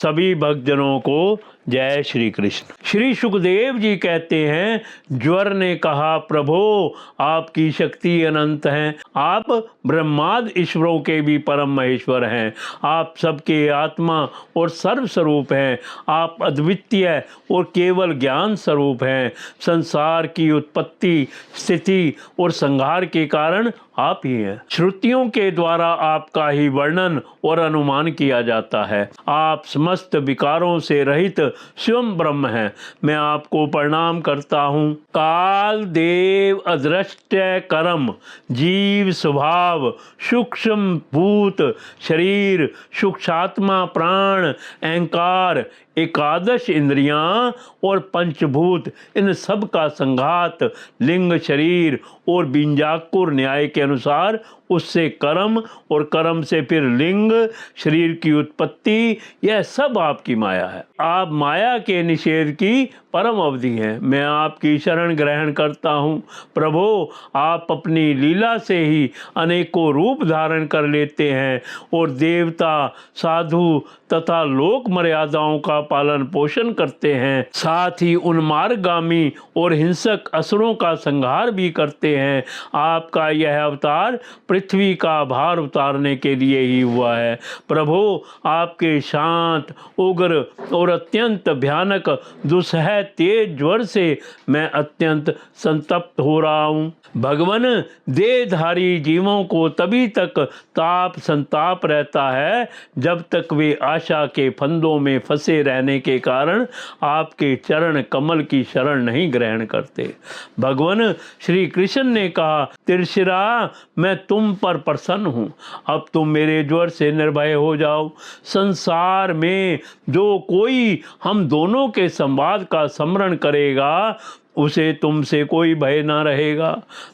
सभी भक्तजनों को जय श्री कृष्ण। श्री सुखदेव जी कहते हैं, ज्वर ने कहा, प्रभो आपकी शक्ति अनंत है, आप ब्रह्मादि ईश्वरों के भी परम महेश्वर हैं, आप सबके आत्मा और सर्व स्वरूप हैं, आप अद्वितीय और केवल ज्ञान स्वरूप हैं। संसार की उत्पत्ति, स्थिति और संहार के कारण आप ही हैं। श्रुतियों के द्वारा आपका ही वर्णन और अनुमान किया जाता है। आप समस्त विकारों से रहित स्वयं ब्रह्म हैं। मैं आपको प्रणाम करता हूँ। काल देव अदृष्ट करम जीव स्वभाव सूक्ष्म भूत शरीर सूक्ष्मात्मा प्राण अहंकार एकादश इंद्रियां और पंचभूत, इन सब का संघात लिंग शरीर और बीजाकुर न्याय के अनुसार उससे कर्म और कर्म से फिर लिंग शरीर की उत्पत्ति, यह सब आपकी माया है। आप माया के निषेध की परम अवधि हैं। मैं आपकी शरण ग्रहण करता हूँ। प्रभो आप अपनी लीला से ही अनेकों रूप धारण कर लेते हैं और देवता साधु तथा लोक मर्यादाओं का पालन पोषण करते हैं, साथ ही उन्मार्गामी और हिंसक असुरों का संहार भी करते हैं। आपका यह अवतार पृथ्वी का भार उतारने के लिए ही हुआ है। प्रभो आपके शांत उग्र और अत्यंत भयानक दुस्सह तेज ज्वर से मैं अत्यंत संतप्त हो रहा हूँ। भगवान देहधारी जीवों को तभी तक ताप संताप रहता है जब तक वे आशा के फंदों में फंसे रहने के कारण आपके चरण कमल की शरण नहीं ग्रहण करते। भगवान श्री कृष्ण ने कहा, त्रिशिरा मैं तुम पर प्रसन्न हूँ, अब तुम मेरे ज्वर से निर्भय हो जाओ। संसार में जो कोई हम दोनों के संवाद का स्मरण करेगा उसे तुमसे कोई भय ना रहेगा।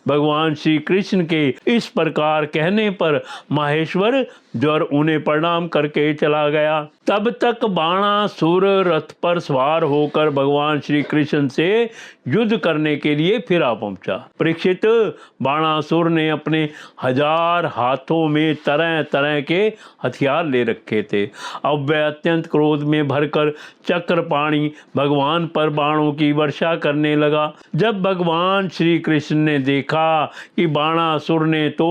भगवान श्री कृष्ण के इस प्रकार कहने पर माहेश्वर ज्वर उन्हें प्रणाम करके चला गया। तब तक बाणासुर रथ पर सवार होकर भगवान श्री कृष्ण से युद्ध करने के लिए फिर आ पहुंचा। परीक्षित, बाणासुर ने अपने 1000 हाथों में तरह तरह के हथियार ले रखे थे। अब वह अत्यंत क्रोध में भरकर चक्रपाणी भगवान पर बाणों की वर्षा करने लगा। जब भगवान श्री कृष्ण ने देखा कि बाणासुर ने तो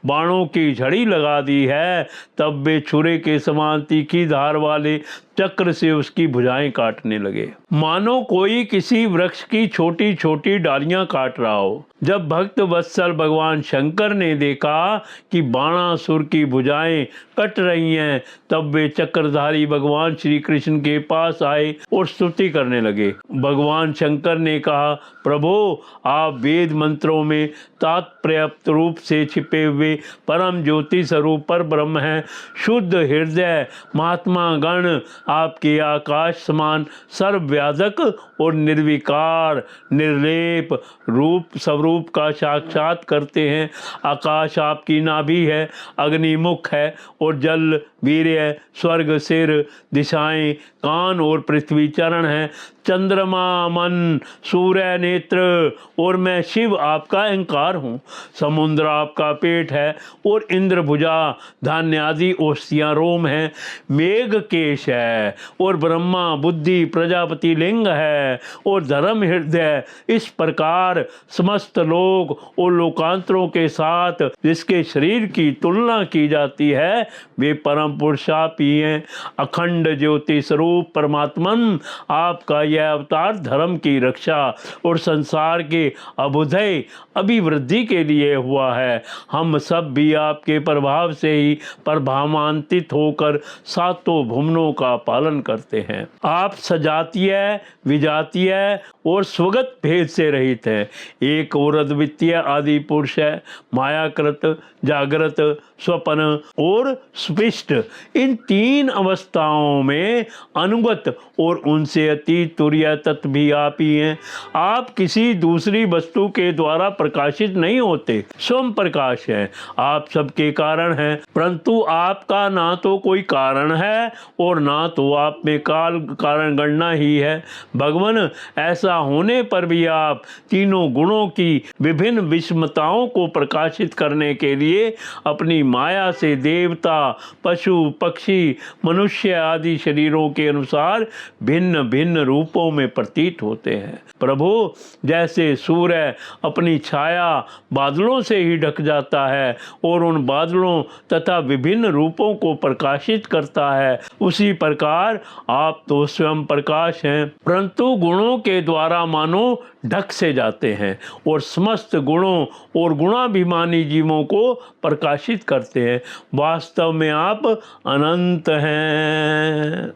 बाणों की झड़ी लगा दी है, तब वे छुरे के समान तीखी धार वाले चक्र से उसकी भुजाएं काटने लगे, मानो कोई किसी वृक्ष की छोटी छोटी डालियां काट रहा हो। जब भक्त वत्सल भगवान शंकर ने देखा कि बाणासुर की भुजाएं कट रही हैं, तब वे चक्रधारी भगवान श्री कृष्ण के पास आए और स्तुति करने लगे। भगवान शंकर ने कहा, प्रभो आप वेद मंत्रों में तात्पर्याप्त रूप से छिपे हुए परम ज्योति स्वरूप पर ब्रह्म हैं। शुद्ध हृदय महात्मा गण आपके आकाश समान सर्वव्यापक और निर्विकार निर्लेप रूप स्वरूप का साक्षात करते हैं। आकाश आपकी नाभि है, अग्निमुख है और जल वीर्य, स्वर्ग सिर, दिशाएं कान और पृथ्वी चरण है। चंद्रमा मन, सूर्य नेत्र और मैं शिव आपका अहंकार हूँ। समुद्र आपका पेट है और इंद्र भुजा, धान्य आदि ओष्ठियाँ रोम है। मेघ केश है और ब्रह्मा बुद्धि प्रजापति लिंग है और धर्म हृदय। इस प्रकार समस्त लोक और लोकांतरों के साथ जिसके शरीर की तुलना की जाती है वे परम पुरुष आप ही हैं। अखंड ज्योति स्वरूप परमात्मन आपका यह अवतार धर्म की रक्षा और संसार के अभुदय अभिवृद्धि के लिए हुआ है। हम सब भी आपके प्रभाव से ही प्रभावान्वित होकर सातों भुवनों का पालन करते हैं। आप सजातीय विजातीय और स्वगत भेद से रहित हैं। एक और अद्वितीय आदि पुरुष है। मायाकृत, जागृत, स्वप्न और स्पष्ट, इन 3 अवस्थाओं में अनुगत और उनसे अतीत सूर्य तत्व भी आप ही हैं। आप किसी दूसरी वस्तु के द्वारा प्रकाशित नहीं होते, स्वयं प्रकाश है। आप सबके कारण हैं, परंतु आपका ना तो कोई कारण है और ना तो आप में काल कारण गणना ही है। भगवान, ऐसा होने पर भी आप तीनों गुणों की विभिन्न विषमताओं को प्रकाशित करने के लिए अपनी माया से देवता, पशु, पक्षी, मनुष्य आदि शरीरों के अनुसार भिन्न भिन्न रूपों में प्रतीत होते हैं। प्रभु, जैसे सूर्य अपनी छाया बादलों से ही ढक जाता है और उन बादलों तथा विभिन्न रूपों को प्रकाशित करता है, उसी प्रकार आप तो स्वयं प्रकाश हैं, परंतु गुणों के द्वारा मानो ढक से जाते हैं और समस्त गुणों और गुणाभिमानी जीवों को प्रकाशित करते हैं। वास्तव में आप अनंत हैं।